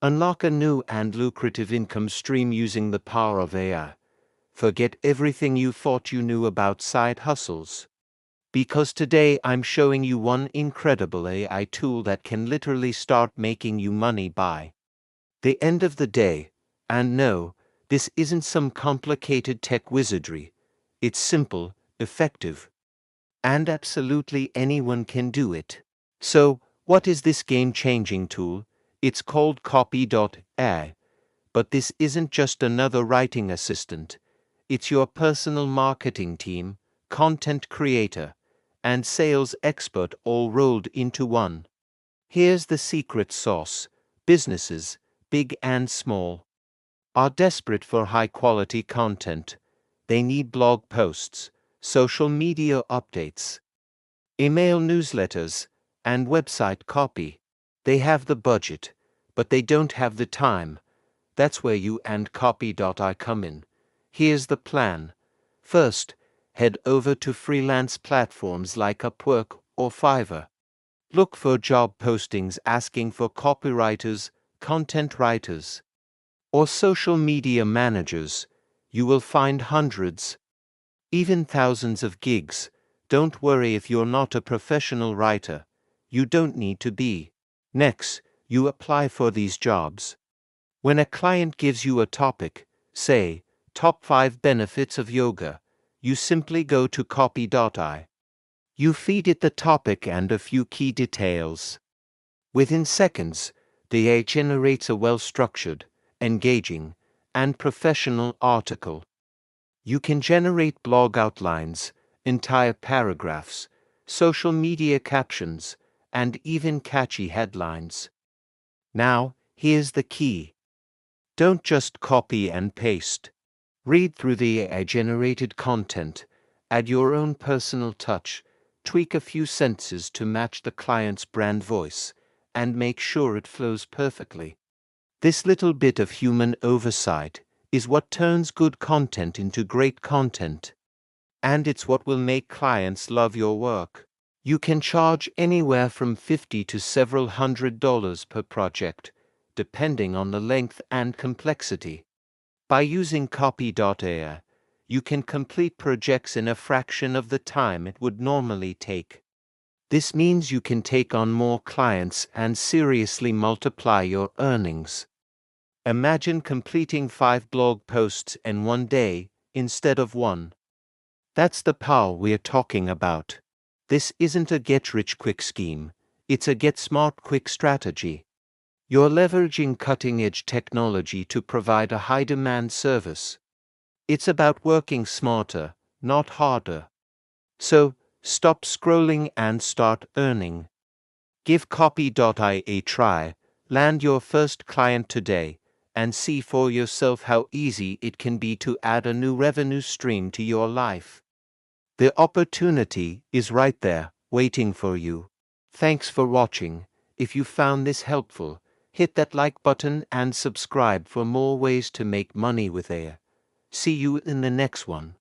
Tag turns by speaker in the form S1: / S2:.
S1: Unlock a new and lucrative income stream using the power of AI. Forget everything you thought you knew about side hustles. Because today I'm showing you one incredible AI tool that can literally start making you money by the end of the day. And no, this isn't some complicated tech wizardry. It's simple, effective, and absolutely anyone can do it. So, what is this game-changing tool? It's called Copy.ai. But this isn't just another writing assistant. It's your personal marketing team, content creator, and sales expert all rolled into one. Here's the secret sauce. Businesses, big and small, are desperate for high-quality content. They need blog posts, social media updates, email newsletters, and website copy. They have the budget, but they don't have the time. That's where you and Copy.ai come in. Here's the plan. First, head over to freelance platforms like Upwork or Fiverr. Look for job postings asking for copywriters, content writers, or social media managers. You will find hundreds, even thousands of gigs. Don't worry if you're not a professional writer. You don't need to be. Next, you apply for these jobs. When a client gives you a topic, say, top 5 benefits of yoga, you simply go to Copy.ai. You feed it the topic and a few key details. Within seconds, the AI generates a well-structured, engaging, and professional article. You can generate blog outlines, entire paragraphs, social media captions, and even catchy headlines. Now, here's the key. Don't just copy and paste. Read through the AI-generated content, add your own personal touch, tweak a few sentences to match the client's brand voice, and make sure it flows perfectly. This little bit of human oversight is what turns good content into great content. And it's what will make clients love your work. You can charge anywhere from $50 to several $100 per project, depending on the length and complexity. By using Copy.ai, you can complete projects in a fraction of the time it would normally take. This means you can take on more clients and seriously multiply your earnings. Imagine completing 5 blog posts in one day instead of one. That's the power we're talking about. This isn't a get-rich-quick scheme. It's a get-smart-quick strategy. You're leveraging cutting-edge technology to provide a high-demand service. It's about working smarter, not harder. So, stop scrolling and start earning. Give Copy.ai a try, land your first client today, and see for yourself how easy it can be to add a new revenue stream to your life. The opportunity is right there, waiting for you. Thanks for watching. If you found this helpful, hit that like button and subscribe for more ways to make money with AI. See you in the next one.